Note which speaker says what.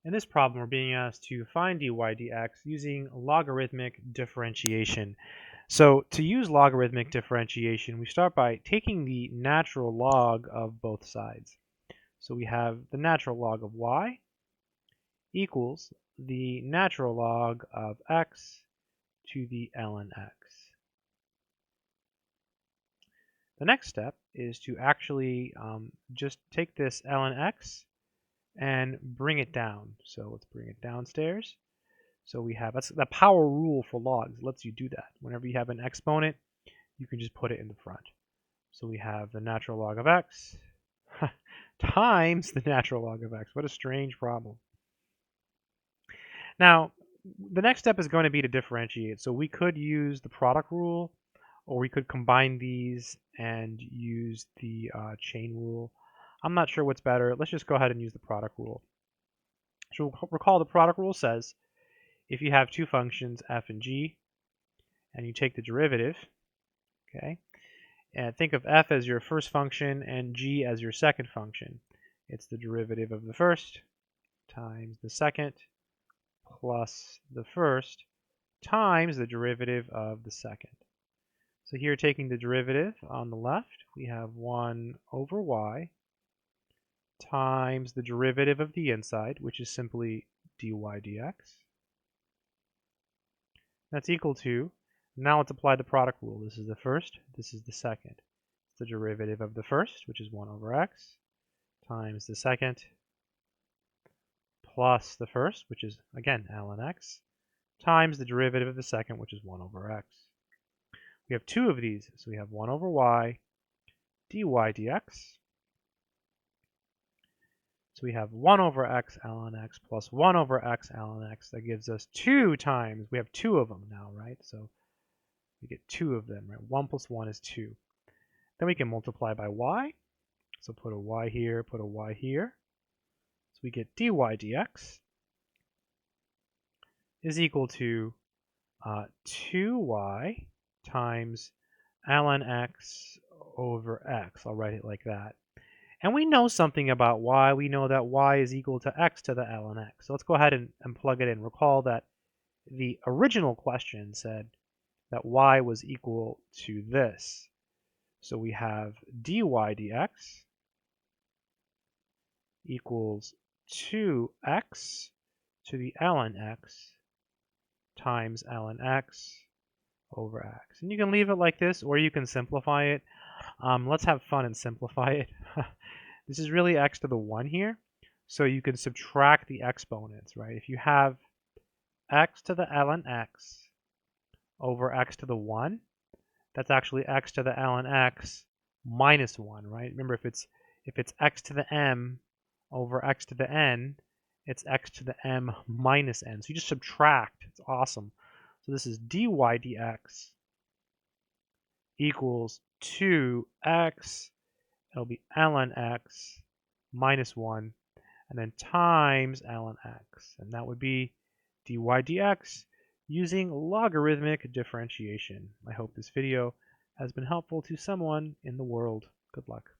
Speaker 1: In this problem, we're being asked to find dy dx using logarithmic differentiation. So to use logarithmic differentiation, we start by taking the natural log of both sides. So we have the natural log of y equals the natural log of x to the ln x. The next step is to actually just take this ln x and bring it down. So let's bring it downstairs. So we have, that's the power rule for logs. It lets you do that. Whenever you have an exponent, you can just put it in the front. So we have the natural log of x times the natural log of x. What a strange problem. Now, the next step is going to be to differentiate. So we could use the product rule, or we could combine these and use the chain rule. I'm not sure what's better. Let's just go ahead and use the product rule. So recall the product rule says if you have two functions, f and g, and you take the derivative, okay, and think of f as your first function and g as your second function. It's the derivative of the first times the second plus the first times the derivative of the second. So here, taking the derivative on the left, we have 1 over y times the derivative of the inside, which is simply dy dx. That's equal to, now let's apply the product rule. This is the first, this is the second. It's the derivative of the first, which is 1 over x, times the second, plus the first, which is, again, ln x, times the derivative of the second, which is 1 over x. We have two of these, so we have 1 over y dy dx. So we have 1 over x ln x plus 1 over x ln x. That gives us 2 times, we have two of them now, right? So we get two of them, right? 1 plus 1 is 2. Then we can multiply by y. So put a y here, put a y here. So we get dy dx is equal to 2y times ln x over x. I'll write it like that. And we know something about y. We know that y is equal to x to the ln x. So let's go ahead and plug it in. Recall that the original question said that y was equal to this. So we have dy dx equals 2x to the ln x times ln x over x. And you can leave it like this, or you can simplify it. Let's have fun and simplify it. This is really x to the 1 here, so you can subtract the exponents, right? If you have x to the ln x over x to the 1, that's actually x to the ln x minus 1, right? Remember, if it's x to the m over x to the n, it's x to the m minus n. So you just subtract. It's awesome. So this is dy dx equals 2x, it'll be ln x minus 1, and then times ln x. And that would be dy dx using logarithmic differentiation. I hope this video has been helpful to someone in the world. Good luck.